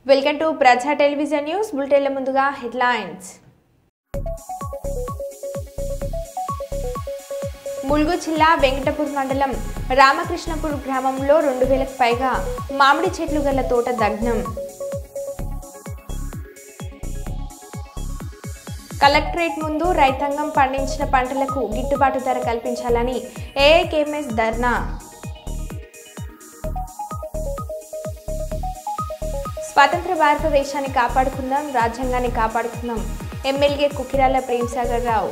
Welcome to ప్రజా television news బులెటిన్ల ముందుగా headlines. Mulugu జిల్లా వెంకటపూర్ మండలం రామకృష్ణపూర్ గ్రామంలో 2000కు పైగా మామిడి చెట్లు గల తోట దగ్నం. కలెక్టరేట్ ముందు రైతాంగం పండించిన పంటలకు గిట్టుబాటు ధర కల్పించాలని ఏఐకేఎంఎస్ ధర్నా. స్వతంత్ర భారతదేశాన్ని కాపాడుకుందాం, రాజ్యాంగాన్ని కాపాడుకుందాం. ఎమ్మెల్యే కుకిరాల ప్రేమ్సాగర్ రావు.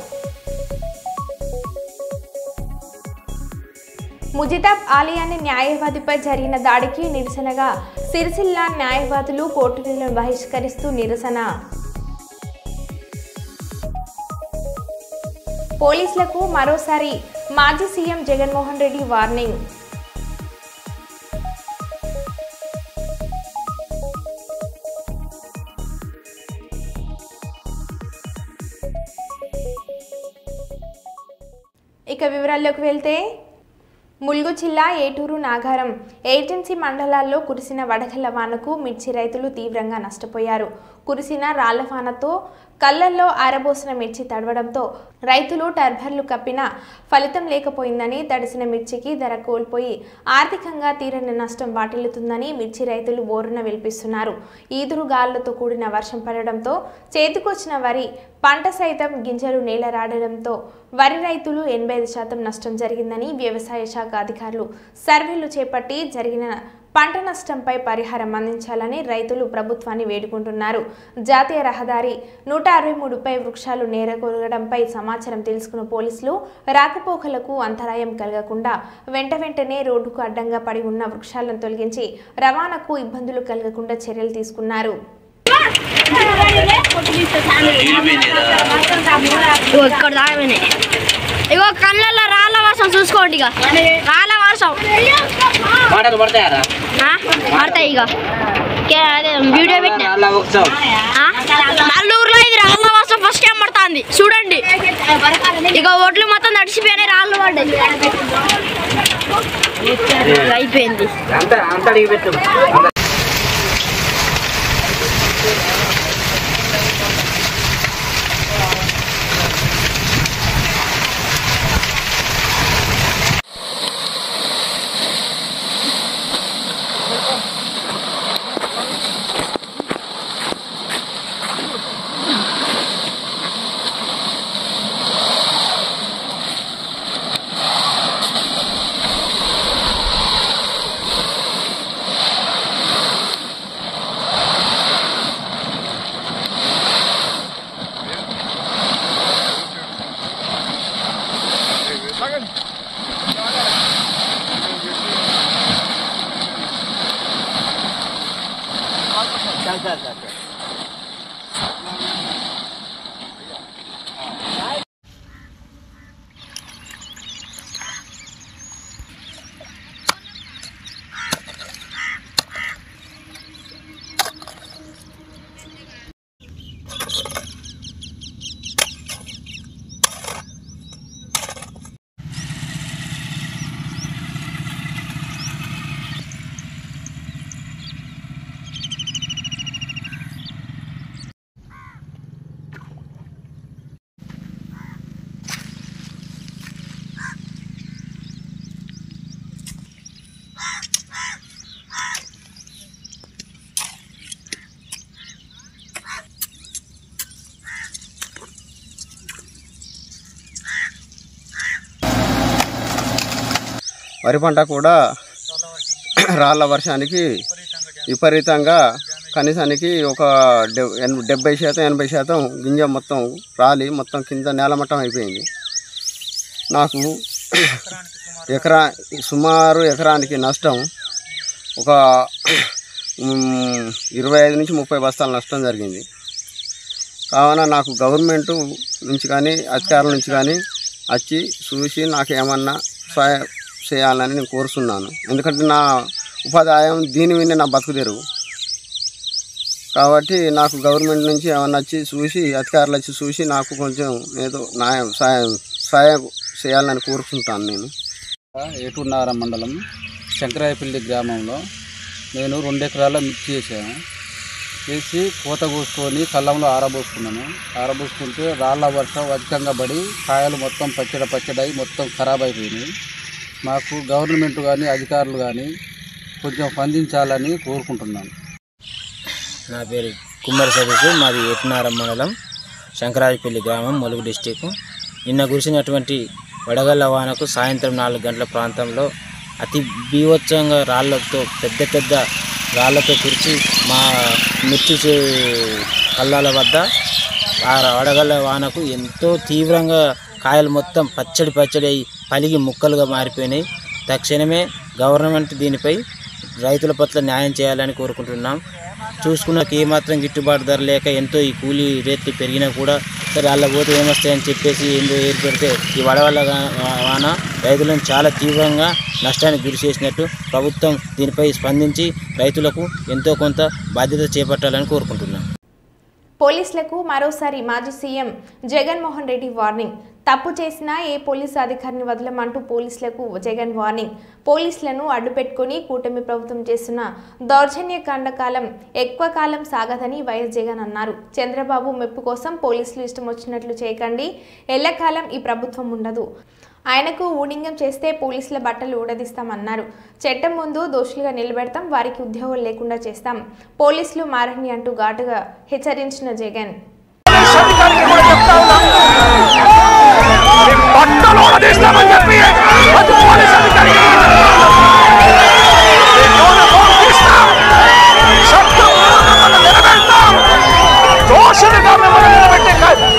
ముజితాబ్ ఆలియాని న్యాయవాదిపై జరిగిన దాడికి నిరసనగా సిరిసిల్ల న్యాయవాదులు కోర్టులను బహిష్కరిస్తూ నిరసన. పోలీసులకు మరోసారి మాజీ సీఎం జగన్మోహన్ రెడ్డి వార్నింగ్. ఇక వివరాల్లోకి వెళ్తే, ములుగు జిల్లా ఏటూరు, నాగారం ఏజెన్సీ మండలాల్లో కురిసిన వడగళ్ల వానకు మిర్చి రైతులు తీవ్రంగా నష్టపోయారు. కురిసిన రాళ్ల వానతో కళ్ళల్లో ఆరబోసిన మిర్చి తడవడంతో రైతులు టర్బర్లు కప్పినా ఫలితం లేకపోయిందని, తడిసిన మిర్చికి ధర కోల్పోయి ఆర్థికంగా తీరని నష్టం వాటిల్లుతుందని మిర్చి రైతులు బోరున విలిపిస్తున్నారు. ఈదురు గాలులతో కూడిన వర్షం పడడంతో చేతికొచ్చిన వరి పంట సైతం గింజలు నేలరాడడంతో వరి రైతులు 85% నష్టం జరిగిందని వ్యవసాయ శాఖ అధికారులు సర్వేలు చేపట్టి జరిగిన పంట నష్టంపై పరిహారం అందించాలని రైతులు ప్రభుత్వాన్ని వేడుకుంటున్నారు. జాతీయ రహదారి 163పై వృక్షాలు నేరకొరగడంపై సమాచారం తెలుసుకున్న పోలీసులు రాకపోకలకు అంతరాయం కలగకుండా వెంటనే రోడ్డుకు అడ్డంగా పడి ఉన్న వృక్షాలను తొలగించి రవాణాకు ఇబ్బందులు కలగకుండా చర్యలు తీసుకున్నారు. ఇగో కళ్ళల్లో రాళ్ళ వర్షం చూసుకోండి. ఇక రాళ్ళ వర్షం పడతాయి. ఇక అదే వీడియో పెట్టిన నల్లూరులో ఇది రాళ్ళ వర్షం ఫస్ట్ టైం పడుతుంది చూడండి. ఇక ఒడ్లు మొత్తం నడిచిపోయినాయి, రాళ్ళు పడ్డాయి. అయిపోయింది. వరి పంట కూడా రాళ్ళ వర్షానికి విపరీతంగా కనీసానికి ఒక 70% 80% గింజ మొత్తం రాలి మొత్తం కింద నేలమట్టం అయిపోయింది. నాకు సుమారు ఎకరానికి నష్టం ఒక 25 నుంచి 30 బస్తాల నష్టం జరిగింది. కావున నాకు గవర్నమెంట్ నుంచి కానీ అధికారుల నుంచి కానీ వచ్చి చూసి నాకు ఏమన్నా సహాయం చేయాలని నేను కోరుతున్నాను. ఎందుకంటే నా ఉపాధ్యాయం దీని మీద నా బతుకు తెరువు కాబట్టి నాకు గవర్నమెంట్ నుంచి ఏమన్నా వచ్చి చూసి అధికారులు వచ్చి చూసి నాకు కొంచెం ఏదో సహాయం చేయాలని కోరుకుంటాను. నేను ఏటూరు మండలం శంకరాయపల్లి గ్రామంలో నేను 2 ఎకరాల మిర్చి చేశాను. వేసి పూత కోసుకొని కళ్ళంలో ఆరబోసుకున్నాను. ఆరబోసుకుంటే రాళ్ళ వర్షం అధికంగా పడి కాయలు మొత్తం పచ్చడై మొత్తం ఖరాబ్ అయిపోయినాయి. మాకు గవర్నమెంట్ కానీ అధికారులు కానీ కొంచెం స్పందించాలని కోరుకుంటున్నాను. నా పేరు కుమ్మరి సతీష్, మాది ఏటునారం మండలం, శంకరాజపల్లి గ్రామం, ములుగు డిస్టిక్. నిన్న కురిసినటువంటి వడగళ్ల వానకు సాయంత్రం 4 గంటల ప్రాంతంలో అతి బీభత్సంగా పెద్ద రాళ్లతో కురిచి మా మిర్చి కళ్ళాల వద్ద ఆ వడగళ్ల వానకు ఎంతో తీవ్రంగా కాయలు మొత్తం పచ్చడి పలిగి ముక్కలుగా మారిపోయినాయి. తక్షణమే గవర్నమెంట్ దీనిపై రైతుల పట్ల న్యాయం చేయాలని కోరుకుంటున్నాం. చూసుకున్నాక ఏమాత్రం గిట్టుబాటు ధర లేక ఎంతో ఈ కూలీ రేట్లు పెరిగినా కూడా సరే అలా పోతే ఏమొస్తాయని చెప్పేసి ఏందో ఏర్పడితే ఈ వడవల్ల వాన రైతులను చాలా తీవ్రంగా నష్టానికి గురి చేసినట్టు ప్రభుత్వం దీనిపై స్పందించి రైతులకు ఎంతో కొంత బాధ్యత చేపట్టాలని కోరుకుంటున్నాం. పోలీసులకు మరోసారి మాజీ సీఎం జగన్మోహన్ రెడ్డి వార్నింగ్. తప్పు చేసినా ఏ పోలీసు అధికారిని వదలమంటూ పోలీసులకు జగన్ వార్నింగ్. పోలీసులను అడ్డుపెట్టుకుని కూటమి ప్రభుత్వం చేస్తున్న దౌర్జన్యకాండ కాలం ఎక్కువ కాలం సాగదని వైఎస్ జగన్ అన్నారు. చంద్రబాబు మెప్పు కోసం పోలీసులు ఇష్టం వచ్చినట్లు చేయకండి, ఎల్లకాలం ఈ ప్రభుత్వం ఉండదు. ఆయనకు ఊడింగం చేస్తే పోలీసుల బట్టలు ఊడదీస్తామన్నారు. చట్టం ముందు దోషులుగా నిలబెడతాం, వారికి ఉద్యోగాలు లేకుండా చేస్తాం, పోలీసులు మారని అంటూ ఘాటుగా హెచ్చరించిన జగన్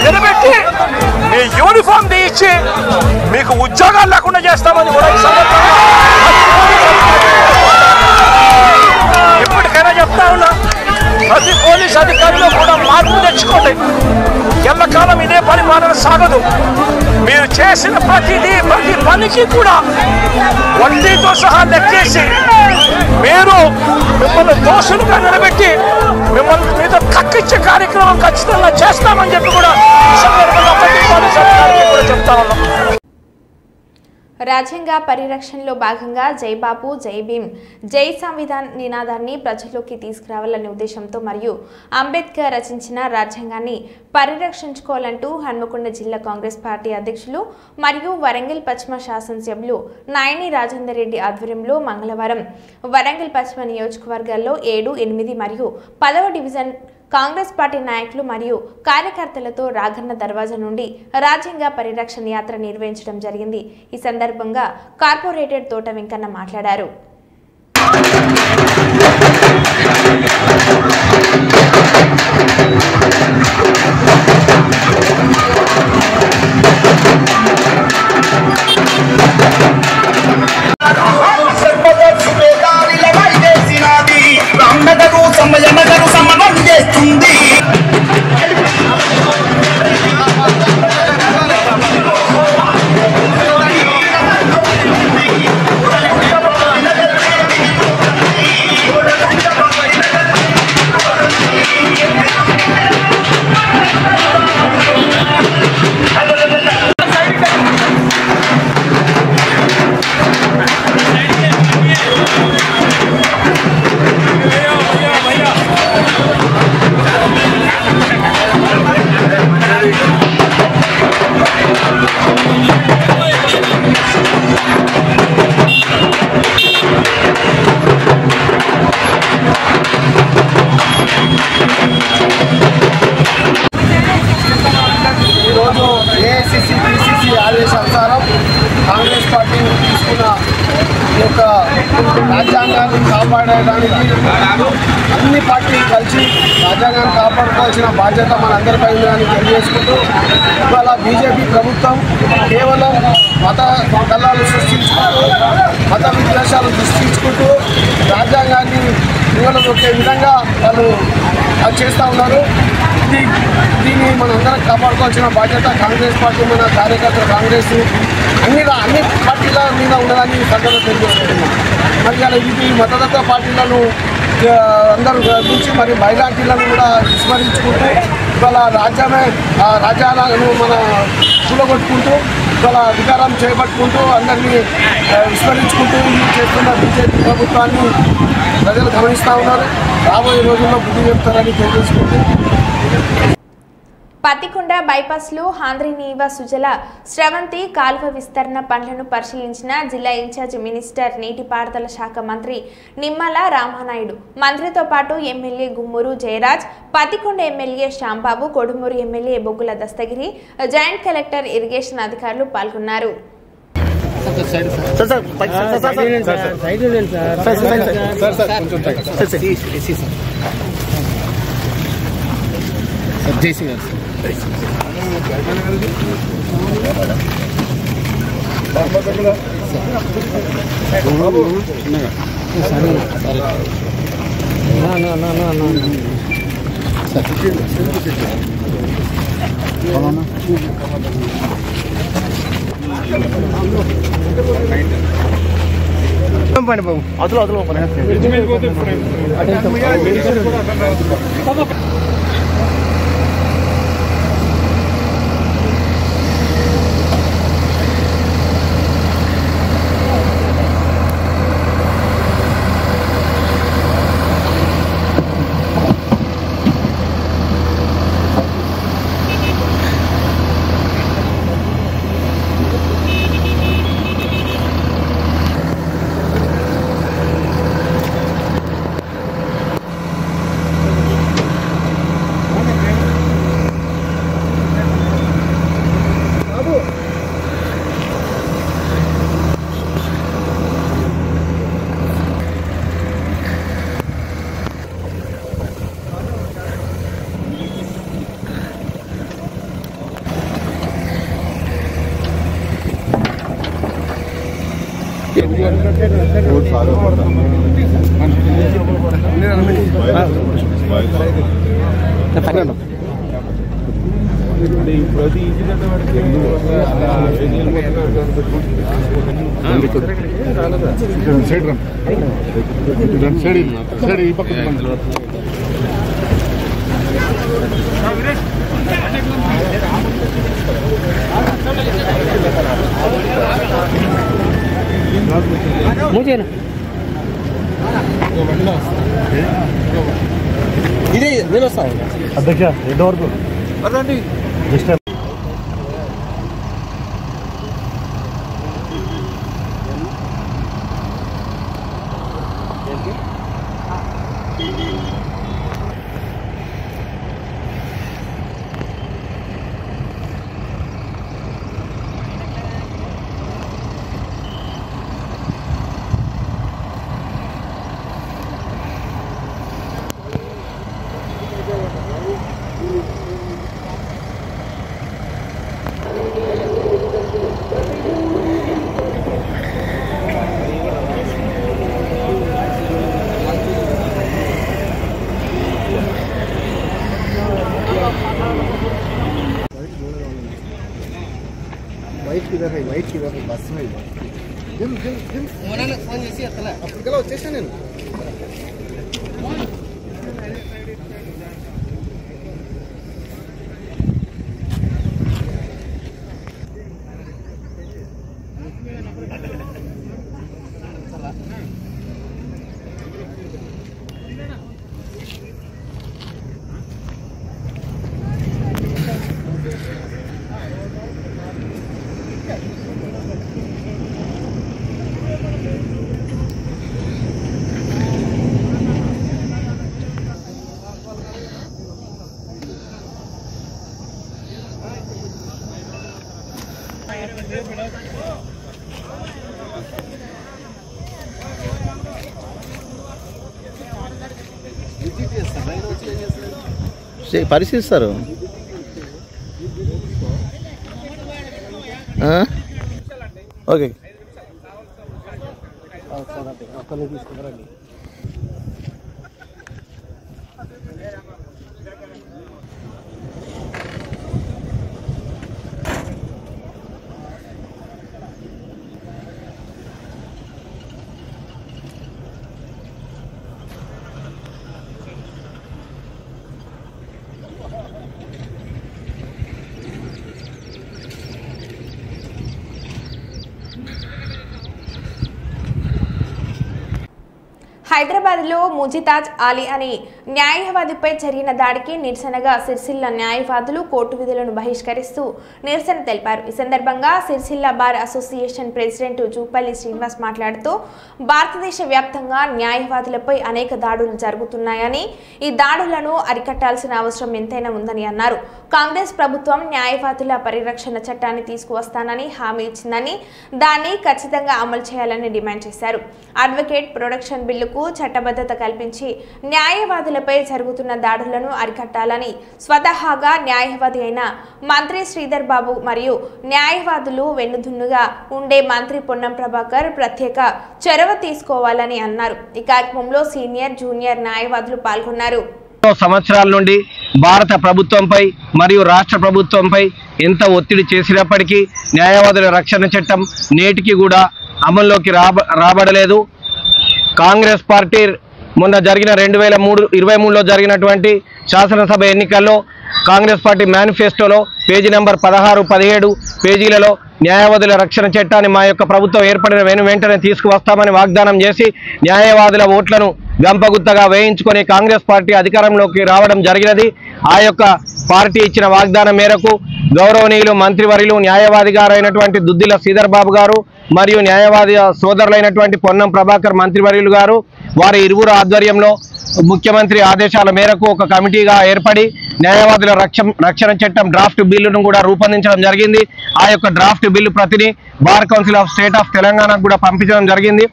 నిలబెట్టి మీ యూనిఫామ్ తీయించి మీకు ఉద్యోగాలు లేకుండా చేస్తామని కూడా ఇప్పటికైనా చెప్తా ఉన్నా. ప్రతి పోలీస్ అధికారిలో కూడా మార్పు తెచ్చుకోండి. ఎల్లకాలం ఇదే పరిపాలన సాగదు. మీరు చేసిన ప్రతి పనికి కూడా వడ్డీతో సహా లెక్కేసి మిమ్మల్ని దోషులుగా నిలబెట్టి మిమ్మల్ని మీద కక్కిచ్చే కార్యక్రమం ఖచ్చితంగా చేస్తామని చెప్పి కూడా చెప్తా ఉన్నాం. రాజ్యాంగ పరిరక్షణలో భాగంగా జై బాపు, జై భీమ్, జై సంవిధాన్ నినాదాన్ని ప్రజల్లోకి తీసుకురావాలనే ఉద్దేశంతో మరియు అంబేద్కర్ రచించిన రాజ్యాంగాన్ని పరిరక్షించుకోవాలంటూ హన్మకొండ జిల్లా కాంగ్రెస్ పార్టీ అధ్యక్షులు మరియు వరంగల్ పశ్చిమ శాసనసభ్యులు నాయని రాజేందర్ రెడ్డి ఆధ్వర్యంలో మంగళవారం వరంగల్ పశ్చిమ నియోజకవర్గాల్లో 7, 8 మరియు 10వ డివిజన్ కాంగ్రెస్ పార్టీ నాయకులు మరియు కార్యకర్తలతో రాఘన్న దర్వాజా నుండి రాజ్యాంగ పరిరక్షణ యాత్ర నిర్వహించడం జరిగింది. ఈ సందర్భంగా కార్పొరేటర్ తోట వెంకన్న మాట్లాడారు. రాజ్యాంగాన్ని కాపాడడానికి అన్ని పార్టీలు కలిసి రాజ్యాంగాన్ని కాపాడుకోవాల్సిన బాధ్యత మనందరిపై ఉందని తెలియజేసుకుంటూ ఇవాళ బీజేపీ ప్రభుత్వం కేవలం మత కళాలు సృష్టించుకుంటూ మత విద్వేషాలు సృష్టించుకుంటూ రాజ్యాంగాన్ని నిలదొక్కే విధంగా వాళ్ళు అది చేస్తూ ఉన్నారు. దీన్ని మనందరం కాపాడుకోవాల్సిన బాధ్యత కాంగ్రెస్ పార్టీ, మన కార్యకర్తలు కాంగ్రెస్ అన్ని పార్టీల మీద ఉన్నదని సందర్భంగా తెలియజేసుకుంటున్నాం. మరి అలా ఇది మతదత్వ పార్టీలను అందరూ గురించి మరి మైనార్టీలను కూడా విస్మరించుకుంటూ ఇవాళ రాజ్యాలను మన కూలగొట్టుకుంటూ ఇవాళ అధికారం చేపట్టుకుంటూ అందరినీ విస్మరించుకుంటూ చేస్తున్న బీజేపీ ప్రభుత్వాన్ని ప్రజలు గమనిస్తూ ఉన్నారు. రాబోయే రోజుల్లో బుద్ధి చెప్తారని తెలియజేసుకుంటూ పత్తికొండ బైపాస్లో ఆంధ్రనీవ సుజల స్రవంతి కాలువ విస్తరణ పనులను పరిశీలించిన జిల్లా ఇన్ఛార్జ్ మినిస్టర్ నీటిపారుదల శాఖ మంత్రి నిమ్మల రామానాయుడు. మంత్రితో పాటు MLA Gummuru Jayaraj, Pattikonda MLA Shyambabu, Kodumuru MLA Boggula Dastagiri, joint collector irrigation అధికారులు పాల్గొన్నారు. ఇదే నేను వస్తాను అధ్యక్ష రెండు వరకు वाइट की बस में फोन చేసి అట్లా అప్పటికలా వచ్చేసా నేను పరిశీలిస్తారు. ఓకే హైదరాబాద్లో ముజితాజ్ అలీ అని న్యాయవాదిపై జరిగిన దాడికి నిరసనగా సిరిసిల్ల న్యాయవాదులు కోర్టు విధులను బహిష్కరిస్తూ నిరసన తెలిపారు. ఈ సందర్భంగా Sircilla bar association president Jupalli Srinivas మాట్లాడుతూ భారతదేశ వ్యాప్తంగా న్యాయవాదులపై అనేక దాడులు జరుగుతున్నాయని, ఈ దాడులను అరికట్టాల్సిన అవసరం ఎంతైనా ఉందని అన్నారు. కాంగ్రెస్ ప్రభుత్వం న్యాయవాదుల పరిరక్షణ చట్టాన్ని తీసుకువస్తానని హామీ ఇచ్చిందని, దాన్ని ఖచ్చితంగా అమలు చేయాలని డిమాండ్ చేశారు. అడ్వకేట్ ప్రొడక్షన్ బిల్లుకు చట్టబద్ధత కల్పించి న్యాయవాదులపై జరుగుతున్న దాడులను అరికట్టాలని స్వతహాగా న్యాయవాది అయిన మంత్రి శ్రీధర్ బాబు మరియు న్యాయవాదులు వెన్నుదున్నుగా ఉండే మంత్రి పొన్నం ప్రభాకర్ ప్రత్యేక చొరవ తీసుకోవాలని అన్నారు. ఈ కార్యక్రమంలో సీనియర్, జూనియర్ న్యాయవాదులు పాల్గొన్నారు. సంవత్సరాల నుండి భారత ప్రభుత్వంపై మరియు రాష్ట్ర ప్రభుత్వంపై ఎంత ఒత్తిడి చేసినప్పటికీ న్యాయవాదుల రక్షణ చట్టం నేటికి కూడా అమల్లోకి రాబడలేదు. కాంగ్రెస్ పార్టీ మొన్న జరిగిన 2023లో జరిగినటువంటి శాసనసభ ఎన్నికల్లో కాంగ్రెస్ పార్టీ మేనిఫెస్టోలో పేజీ నెంబర్ 16, 17 పేజీలలో న్యాయవాదుల రక్షణ చట్టాన్ని మా యొక్క ప్రభుత్వం ఏర్పడిన వెంటనే తీసుకువస్తామని వాగ్దానం చేసి న్యాయవాదుల ఓట్లను గంపగుత్తగా వేయించుకొని కాంగ్రెస్ పార్టీ అధికారంలోకి రావడం జరిగినది. ఆ యొక్క పార్టీ ఇచ్చిన వాగ్దానం మేరకు గౌరవనీయులు మంత్రివర్యులు న్యాయవాది గారు అయినటువంటి దుద్దిల శ్రీధర్ బాబు గారు మరియు న్యాయవాది సోదరులైనటువంటి పొన్నం ప్రభాకర్ మంత్రివర్యులు గారు వారి ఇరువురు ఆధ్వర్యంలో ముఖ్యమంత్రి ఆదేశాల మేరకు ఒక కమిటీగా ఏర్పడి న్యాయవాదుల రక్షణ చట్టం డ్రాఫ్ట్ బిల్లును కూడా రూపొందించడం జరిగింది. ఆ యొక్క డ్రాఫ్ట్ బిల్లు ప్రతిని bar council of state of తెలంగాణకు కూడా పంపించడం జరిగింది.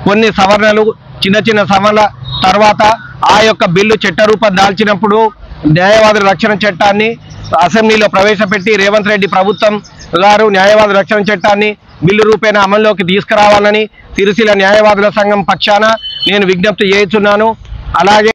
కొన్ని సవరణలు, చిన్న సవరణల తర్వాత ఆ యొక్క బిల్లు చట్టరూపం దాల్చినప్పుడు న్యాయవాదుల రక్షణ చట్టాన్ని అసెంబ్లీలో ప్రవేశపెట్టి రేవంత్ రెడ్డి ప్రభుత్వం గారు న్యాయవాదుల రక్షణ చట్టాన్ని బిల్లు రూపేణ అమల్లోకి తీసుకురావాలని సిరిసిల్ల న్యాయవాదుల సంఘం పక్షాన నేను విజ్ఞప్తి చేస్తున్నాను. అలాగే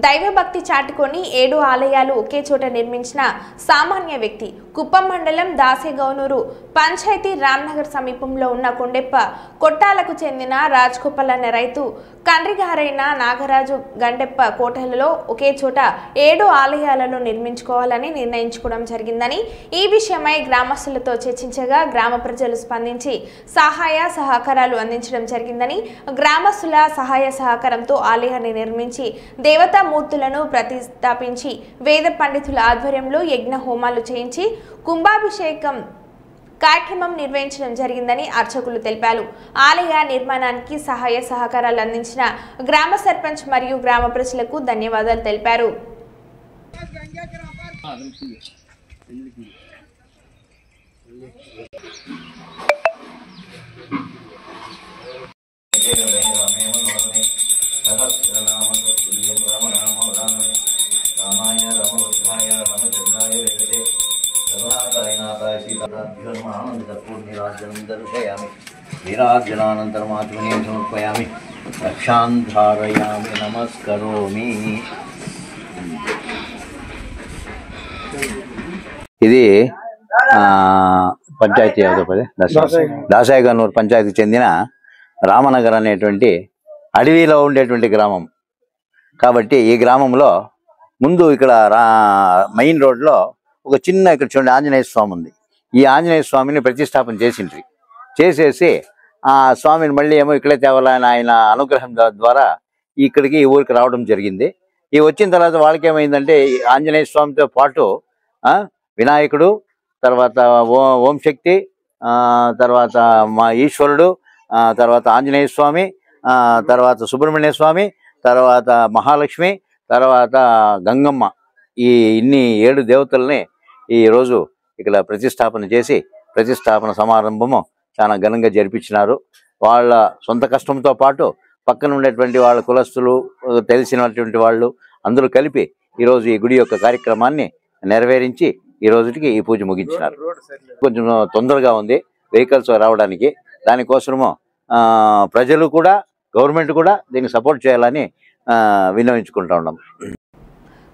దైవభక్తి చాటుకొని 7 ఆలయాలు ఒకే చోట నిర్మించిన సామాన్య వ్యక్తి కుప్పం మండలం దాసేగౌనూరు పంచాయతీ రామ్నగర్ సమీపంలో ఉన్న కొండెప్ప కొట్టాలకు చెందిన రాజ్గోపాల్ అనే రైతు కండ్రిగారైన నాగరాజు గండెప్ప కోటలలో ఒకే చోట 7 ఆలయాలను నిర్మించుకోవాలని నిర్ణయించుకోవడం జరిగిందని, ఈ విషయమై గ్రామస్తులతో చర్చించగా గ్రామ ప్రజలు స్పందించి సహాయ సహకారాలు అందించడం జరిగిందని, గ్రామస్తుల సహాయ సహకారంతో ఆలయాన్ని నిర్మించి దేవతా మూర్తులను ప్రతిష్ఠాపించి వేద పండితుల ఆధ్వర్యంలో యజ్ఞ హోమాలు చేయించి కుంభాభిషేకం కార్యక్రమం నిర్వహించడం జరిగిందని అర్చకులు తెలిపారు. ఆలయ నిర్మాణానికి సహాయ సహకారాలు అందించిన గ్రామ సర్పంచ్ మరియు గ్రామ ప్రజలకు ధన్యవాదాలు తెలిపారు. వీరార్జునానంతరమాత్మనీయం సమర్పయామి, రక్షాంధారయామి, నమస్కరోమి. ఇది పంచాయతీ దాసాయిగనూరు పంచాయతీకి చెందిన రామనగర్ అనేటువంటి అడవిలో ఉండేటువంటి గ్రామం కాబట్టి ఈ గ్రామంలో ముందు ఇక్కడ మెయిన్ రోడ్లో ఒక చిన్న ఇక్కడ చూడండి ఆంజనేయ స్వామి ఉంది. ఈ ఆంజనేయ స్వామిని ప్రతిష్టాపన చేసేసి ఆ స్వామిని మళ్ళీ ఏమో ఇక్కడే తేవాలని ఆయన అనుగ్రహం ద్వారా ఇక్కడికి ఈ ఊరికి రావడం జరిగింది. ఈ వచ్చిన తర్వాత వాళ్ళకి ఏమైందంటే ఆంజనేయ స్వామితో పాటు వినాయకుడు, తర్వాత ఓం శక్తి, తర్వాత మా ఈశ్వరుడు, తర్వాత ఆంజనేయ స్వామి, తర్వాత సుబ్రహ్మణ్య స్వామి, తర్వాత మహాలక్ష్మి, తర్వాత గంగమ్మ, ఈ ఇన్ని 7 దేవతల్ని ఈరోజు ఇక్కడ ప్రతిష్టాపన చేసి ప్రతిష్టాపన సమారంభము చాలా ఘనంగా జరిపించినారు. వాళ్ళ సొంత కష్టంతో పాటు పక్కన ఉండేటువంటి వాళ్ళ కులస్తులు, తెలిసినటువంటి వాళ్ళు అందరూ కలిపి ఈరోజు ఈ గుడి యొక్క కార్యక్రమాన్ని నెరవేరించి ఈ రోజుకి ఈ పూజ ముగించినారు. కొంచెం తొందరగా ఉంది వెహికల్స్ రావడానికి. దానికోసము ప్రజలు కూడా గవర్నమెంట్ కూడా దీన్ని సపోర్ట్ చేయాలని విన్నవించుకుంటా ఉన్నాం.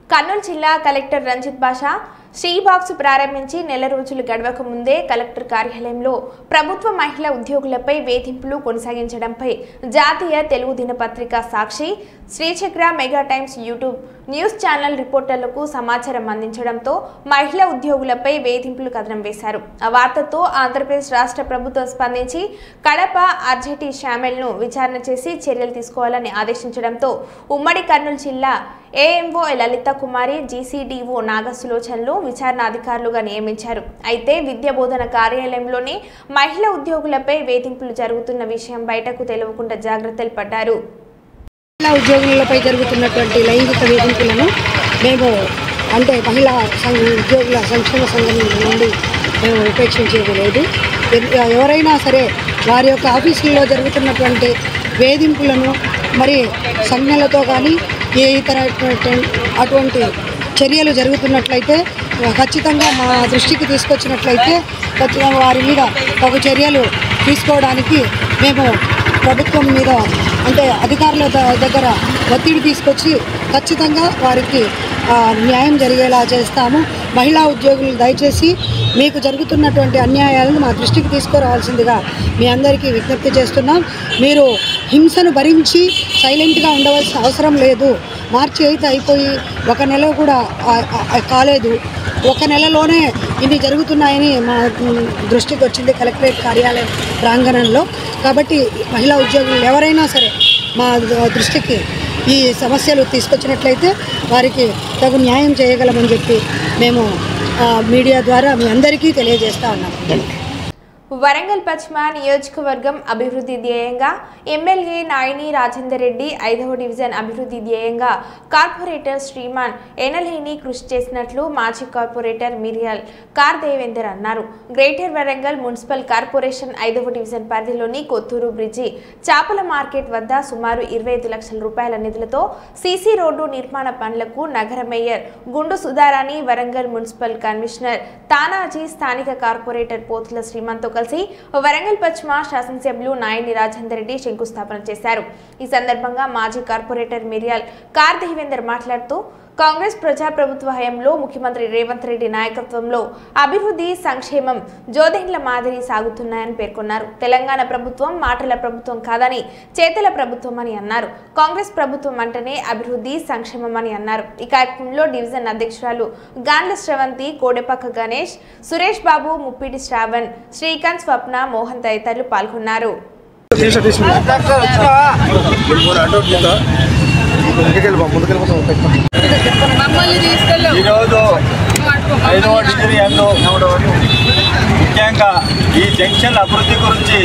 కర్నూలు జిల్లా కలెక్టర్ రంజిత్ బాషా శ్రీ బాక్స్ ప్రారంభించి నెల రోజులు గడవక ముందే కలెక్టర్ కార్యాలయంలో ప్రభుత్వ మహిళా ఉద్యోగులపై వేధింపులు కొనసాగించడంపై జాతీయ తెలుగు దినపత్రిక Sakshi, Srichakra, Mega Times YouTube news channel రిపోర్టర్లకు సమాచారం అందించడంతో మహిళా ఉద్యోగులపై వేధింపులు కథనం వేశారు. ఆ వార్తతో ఆంధ్రప్రదేశ్ రాష్ట్ర ప్రభుత్వం స్పందించి కడప ఆర్జేటీ షామెల్ను విచారణ చేసి చర్యలు తీసుకోవాలని ఆదేశించడంతో ఉమ్మడి కర్నూలు జిల్లా ఏఎంఓ లలిత కుమారి, జీసీడీఓ నాగసులోచనలు విచారణ అధికారులుగా నియమించారు. అయితే విద్యా బోధన కార్యాలయంలోని మహిళా ఉద్యోగులపై వేధింపులు జరుగుతున్న విషయం బయటకు తెలియకుండా జాగ్రత్తలు పడ్డారు. మహిళా ఉద్యోగులపై జరుగుతున్నటువంటి లైంగిక వేధింపులను మేము మహిళా ఉద్యోగుల సంక్షేమ సంఘం నుండి మేము ఉపేక్షించేది లేదు. ఎవరైనా సరే వారి యొక్క ఆఫీసుల్లో జరుగుతున్నటువంటి వేధింపులను మరి సంజ్ఞలతో కానీ ఏ ఇతర అటువంటి చర్యలు జరుగుతున్నట్లయితే ఖచ్చితంగా మా దృష్టికి తీసుకొచ్చినట్లయితే ఖచ్చితంగా వారి మీద ఒక చర్యలు తీసుకోవడానికి మేము ప్రభుత్వం మీద అధికారుల దగ్గర ఒత్తిడి తీసుకొచ్చి ఖచ్చితంగా వారికి న్యాయం జరిగేలా చేస్తాము. మహిళా ఉద్యోగులు దయచేసి మీకు జరుగుతున్నటువంటి అన్యాయాలను మా దృష్టికి తీసుకురావాల్సిందిగా మీ అందరికీ విజ్ఞప్తి చేస్తున్నాం. మీరు హింసను భరించి సైలెంట్గా ఉండవలసిన అవసరం లేదు. మార్చి 8 అయిపోయి 1 నెల కూడా కాలేదు. 1 నెలలోనే ఇన్ని జరుగుతున్నాయని మా దృష్టికి వచ్చింది కలెక్టరేట్ కార్యాలయం ప్రాంగణంలో. కాబట్టి మహిళా ఉద్యోగులు ఎవరైనా సరే మా దృష్టికి ఈ సమస్యలు తీసుకొచ్చినట్లయితే వారికి తగు న్యాయం చేయగలమని చెప్పి మేము మీడియా ద్వారా మీ అందరికీ తెలియజేస్తా ఉన్నాం. వరంగల్ పశ్చిమ నియోజకవర్గం అభివృద్ధి ధ్యేయంగా ఎమ్మెల్యే నాయని రాజేందర్ రెడ్డి 5వ డివిజన్ అభివృద్ధి ధ్యేయంగా కార్పొరేటర్ శ్రీమాన్ ఎనలేని కృషి చేసినట్లు మాజీ కార్పొరేటర్ మిరియల్ కార్ దేవేందర్ అన్నారు. గ్రేటర్ వరంగల్ మున్సిపల్ కార్పొరేషన్ 5వ డివిజన్ పరిధిలోని కొత్తూరు బ్రిడ్జి చేపల మార్కెట్ వద్ద సుమారు 25 లక్షల రూపాయల నిధులతో సీసీ రోడ్డు నిర్మాణ పనులకు నగర మేయర్ గుండు సుధారాణి, వరంగల్ మున్సిపల్ కమిషనర్ తానాజీ, స్థానిక కార్పొరేటర్ పోతుల శ్రీమాన్తో కలిసి వరంగల్ పశ్చిమ శాసనసభ్యులు నాయని రాజేందర్ రెడ్డి శంకుస్థాపన చేశారు. ఈ సందర్భంగా మాజీ కార్పొరేటర్ మిరియల్ కార్ దేవేందర్ మాట్లాడుతూ కాంగ్రెస్ ప్రజాప్రభుత్వ హయాంలో ముఖ్యమంత్రి రేవంత్ రెడ్డి నాయకత్వంలో అభివృద్ధి, సంక్షేమం జోదెండ్ల మాదిరి సాగుతున్నాయని పేర్కొన్నారు. తెలంగాణ ప్రభుత్వం మాటల ప్రభుత్వం కాదని చేతల ప్రభుత్వం అని అన్నారు. కాంగ్రెస్ ప్రభుత్వం అంటేనే అభివృద్ధి, సంక్షేమం అని అన్నారు. ఈ కార్యక్రమంలో డివిజన్ అధ్యక్షురాలు గాండ్ల శ్రవంతి, కోడెపక్క గణేష్, సురేష్ బాబు, ముప్పిడి శ్రావణ్, శ్రీకాంత్, స్వప్న, మోహన్ తదితరులు పాల్గొన్నారు. ఈరోజు 5వ డిగ్రీ ఎందు ముఖ్యంగా ఈ జంక్షన్ అభివృద్ధి గురించి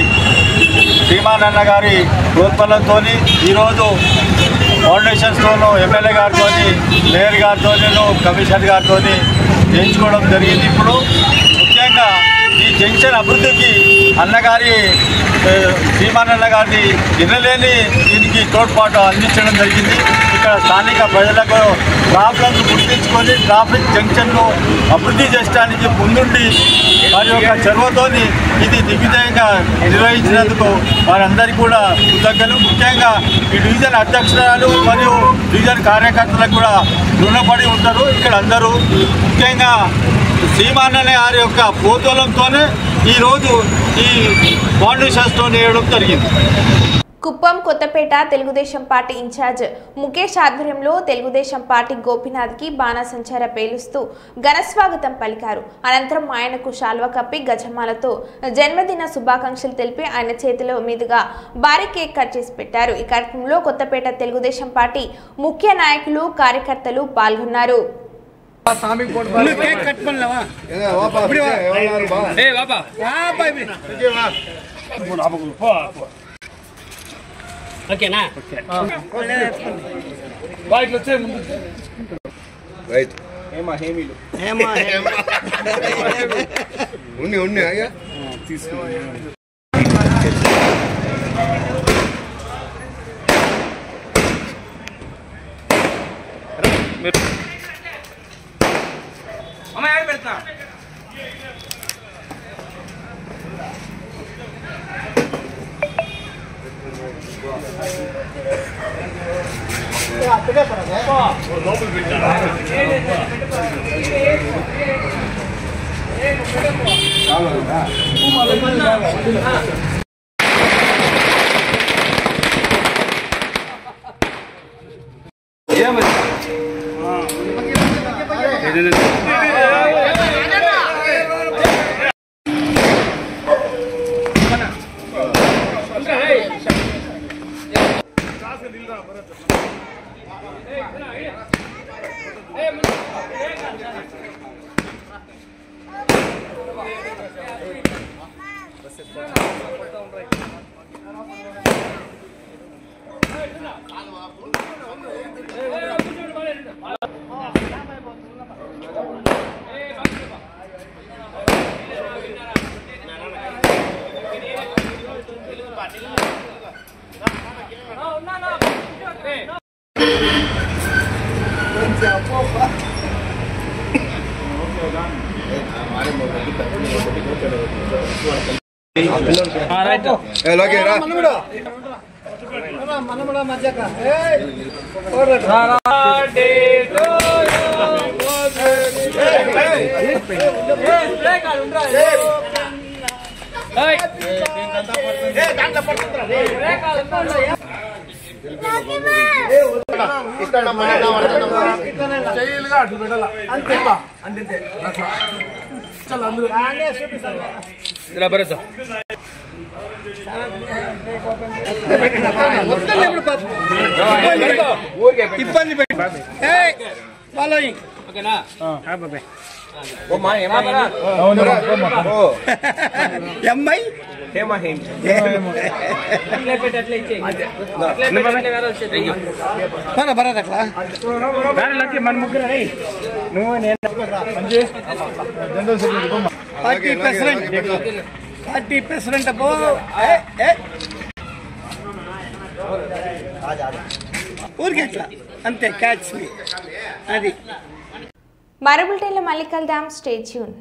శ్రీమానన్న గారి ప్రోత్సాహంతో ఈరోజు ఫౌండేషన్స్తోనూ ఎమ్మెల్యే గారితో, మేయర్ గారితో, కమిషనర్ గారితో చేయించుకోవడం జరిగింది. ఇప్పుడు ముఖ్యంగా ఈ జంక్షన్ అభివృద్ధికి అన్నగారి శ్రీమానన్న గారిని వినలేని దీనికి తోడ్పాటు అందించడం జరిగింది. ఇక్కడ స్థానిక ప్రజలకు ప్రాబ్లమ్స్ గుర్తించుకొని ట్రాఫిక్ జంక్షన్ను అభివృద్ధి చేయడానికి ముందుండి వారి యొక్క చొరవతో ఇది దిగ్విజయంగా నిర్వహించినందుకు వారందరికీ కూడా కృతజ్ఞతలు. ముఖ్యంగా ఈ డివిజన్ అధ్యక్షురాలు మరియు డివిజన్ కార్యకర్తలకు కూడా రుణపడి ఉంటారు. ఇక్కడ అందరూ ముఖ్యంగా శ్రీమానన్న గారి యొక్క ప్రోత్సాహంతోనే ఈరోజు ఈ ఫౌండేషన్స్తో వేయడం జరిగింది. కుప్పం కొత్తపేట తెలుగుదేశం పార్టీ ఇన్ఛార్జ్ ముఖేష్ ఆధ్వర్యంలో తెలుగుదేశం పార్టీ గోపీనాథ్కి బాణాసంచార పేలుస్తూ ఘనస్వాగతం పలికారు. అనంతరం ఆయనకు శాల్వా కప్పి గజమాలతో జన్మదిన శుభాకాంక్షలు తెలిపి ఆయన చేతిలో మీదుగా భారీ కేక్ కట్ చేసి పెట్టారు. ఈ కార్యక్రమంలో కొత్తపేట తెలుగుదేశం పార్టీ ముఖ్య నాయకులు, కార్యకర్తలు పాల్గొన్నారు. ఓకేనా? రైట్ ఉన్ని అయ్యా తీసుకో. పెడతా ఇబ్బంది ఓకేనా మన ముగ్గురు నువ్వు నేను 30% అబ్బో ఊరికి ఎట్లా అంతే క్యాచ్ అది మరో బులెటిన్లో మళ్ళీ కలుద్దాం. Stay tune.